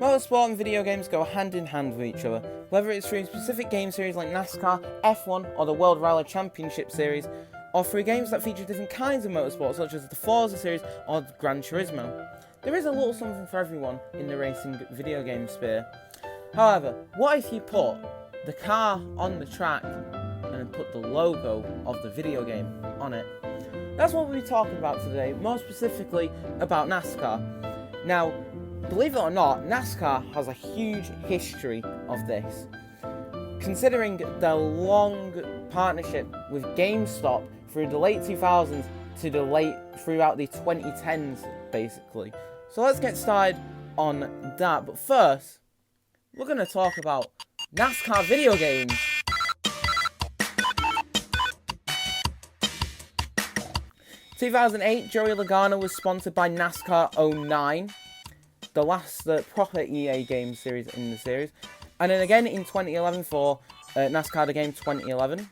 Motorsport and video games go hand in hand with each other, whether it's through specific game series like NASCAR, F1 or the World Rally Championship Series, or through games that feature different kinds of motorsport such as the Forza series or Gran Turismo. There is a little something for everyone in the racing video game sphere. However, what if you put the car on the track and then put the logo of the video game on it? That's what we'll be talking about today, more specifically about NASCAR. Now, believe it or not, NASCAR has a huge history of this, considering their long partnership with GameStop through the late 2000s to throughout the 2010s, basically. So let's get started on that, but first, we're going to talk about NASCAR video games. In 2008, Joey Logano was sponsored by NASCAR 09, the last proper EA game series in the series, and then again in 2011 for NASCAR the game 2011.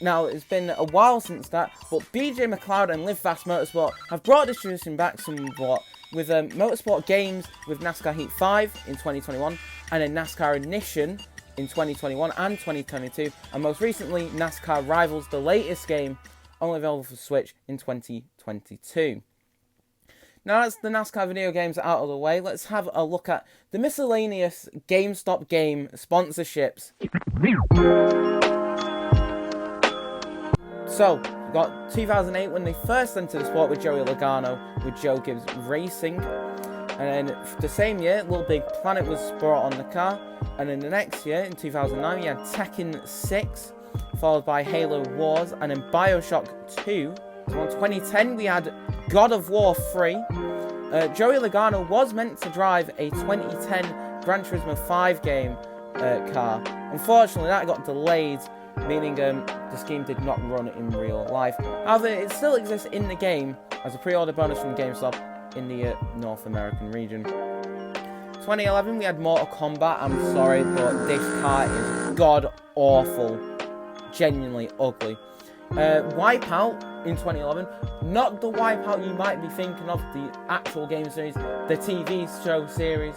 Now, it's been a while since that, but BJ McLeod and Live Fast Motorsport have brought this tradition back somewhat with Motorsport games with NASCAR Heat 5 in 2021, and then NASCAR Ignition in 2021 and 2022, and most recently NASCAR Rivals, the latest game, only available for Switch in 2022. Now that's the NASCAR video games out of the way, let's have a look at the miscellaneous GameStop game sponsorships. So, we got 2008 when they first entered the sport with Joey Logano with Joe Gibbs Racing. And then the same year, Little Big Planet was brought on the car. And then the next year, in 2009, we had Tekken 6, followed by Halo Wars, and then Bioshock 2. So in 2010, we had God of War 3. Joey Logano was meant to drive a 2010 Gran Turismo 5 game car. Unfortunately, that got delayed, meaning the scheme did not run in real life. However, it still exists in the game as a pre-order bonus from GameStop in the North American region. 2011, we had Mortal Kombat. I'm sorry, but this car is god-awful. Genuinely ugly. Wipeout in 2011. Not the Wipeout you might be thinking of, the actual game series, the TV show series.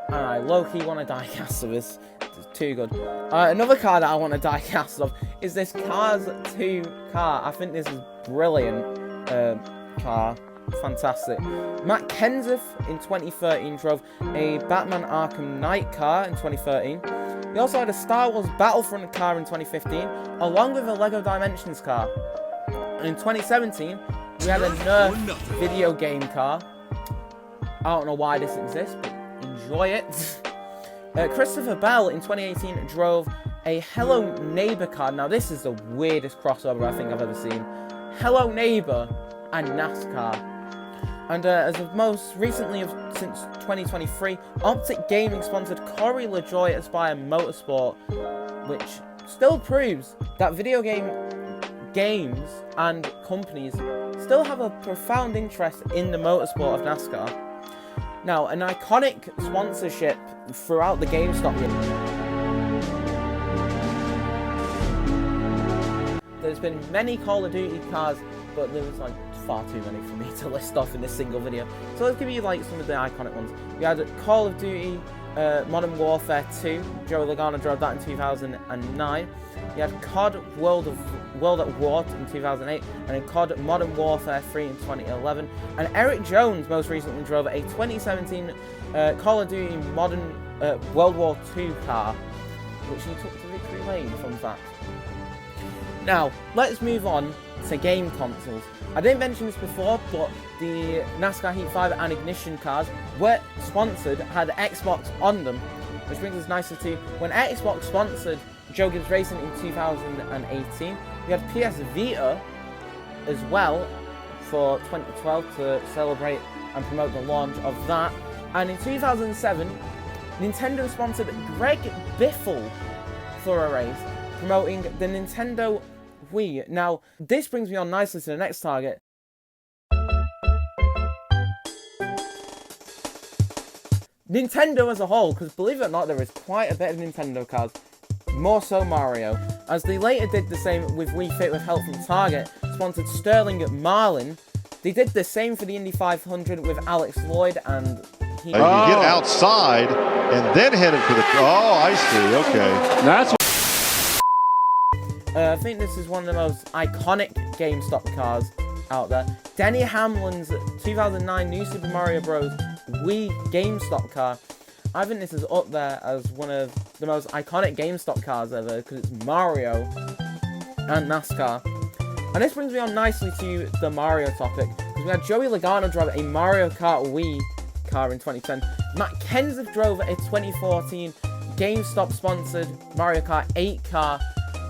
And I low-key want to die cast of this. It's too good. Another car that I want to die cast of is this Cars 2 car. I think this is brilliant car. Fantastic. Matt Kenseth in 2013 drove a Batman Arkham Knight car in 2013. We also had a Star Wars Battlefront car in 2015, along with a LEGO Dimensions car. And in 2017, we had a Nerf video game car. I don't know why this exists, but enjoy it. Christopher Bell in 2018 drove a Hello Neighbor car. Now this is the weirdest crossover I think I've ever seen. Hello Neighbor and NASCAR. And as of most recently, since 2023, Optic Gaming sponsored Corey LaJoy at Aspire Motorsport, which still proves that video games and companies still have a profound interest in the motorsport of NASCAR. Now, an iconic sponsorship throughout the GameStop year. There's been many Call of Duty cars, but there was like far too many for me to list off in this single video. So let's give you like some of the iconic ones. We had Call of Duty Modern Warfare 2. Joey Logano drove that in 2009. We had COD World at War in 2008, and then COD Modern Warfare 3 in 2011. And Eric Jones most recently drove a 2017 Call of Duty Modern World War II car, which he took to victory lane, fun fact. Now, let's move on to game consoles. I didn't mention this before, but the NASCAR Heat 5 and Ignition cars were sponsored, had Xbox on them, which brings us nicely to when Xbox sponsored Joe Gibbs Racing in 2018. We had PS Vita as well for 2012 to celebrate and promote the launch of that. And in 2007, Nintendo sponsored Greg Biffle for a race, promoting the Nintendo Wii. Now, this brings me on nicely to the next target. Nintendo as a whole, because believe it or not, there is quite a bit of Nintendo cars. More so Mario, as they later did the same with Wii Fit with help from Target, sponsored Sterling Marlin. They did the same for the Indy 500 with Alex Lloyd, and he... You get outside and then headed for the... Oh, I see. Okay. That's I think this is one of the most iconic GameStop cars out there. Denny Hamlin's 2009 New Super Mario Bros. Wii GameStop car. I think this is up there as one of the most iconic GameStop cars ever, because it's Mario and NASCAR. And this brings me on nicely to the Mario topic, because we had Joey Logano drive a Mario Kart Wii car in 2010. Matt Kenseth drove a 2014 GameStop-sponsored Mario Kart 8 car,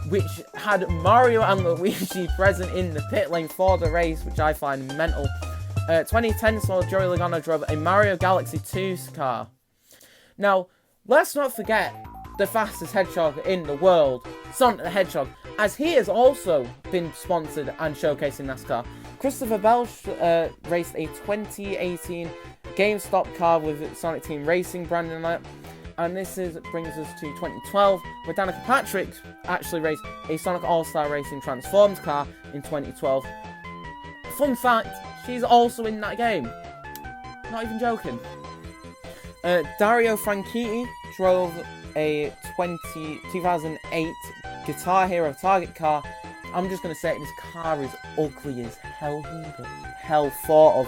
which had Mario and Luigi present in the pit lane for the race, which I find mental. 2010 saw Joey Logano drove a Mario Galaxy 2 car. Now, let's not forget the fastest hedgehog in the world, Sonic the Hedgehog, as he has also been sponsored and showcased in NASCAR. Christopher Bell raced a 2018 GameStop car with Sonic Team Racing branding on it. And this brings us to 2012, where Danica Patrick actually raced a Sonic All-Star Racing Transformed car in 2012. Fun fact, she's also in that game. Not even joking. Dario Franchitti drove a 2008 Guitar Hero Target car. I'm just going to say it, this car is ugly as hell. Hell thought of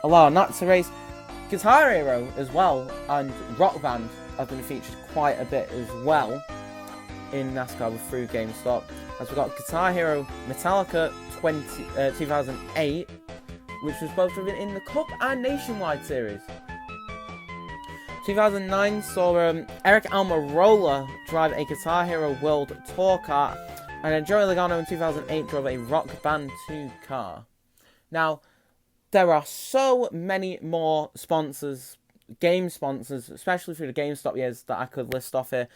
allowing that to race. Guitar Hero as well, and Rock Band have been featured quite a bit as well in NASCAR through GameStop. As we got Guitar Hero Metallica 2008, which was both driven in the Cup and Nationwide Series. 2009 saw Eric Almirola drive a Guitar Hero World Tour car, and then Joey Logano in 2008 drove a Rock Band 2 car. Now, there are so many more sponsors, game sponsors, especially through the GameStop years, that I could list off here.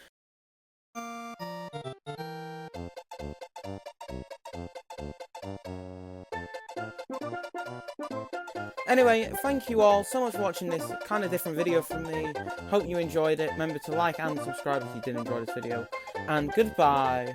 Anyway, thank you all so much for watching this kind of different video from me. Hope you enjoyed it. Remember to like and subscribe if you did enjoy this video. And goodbye.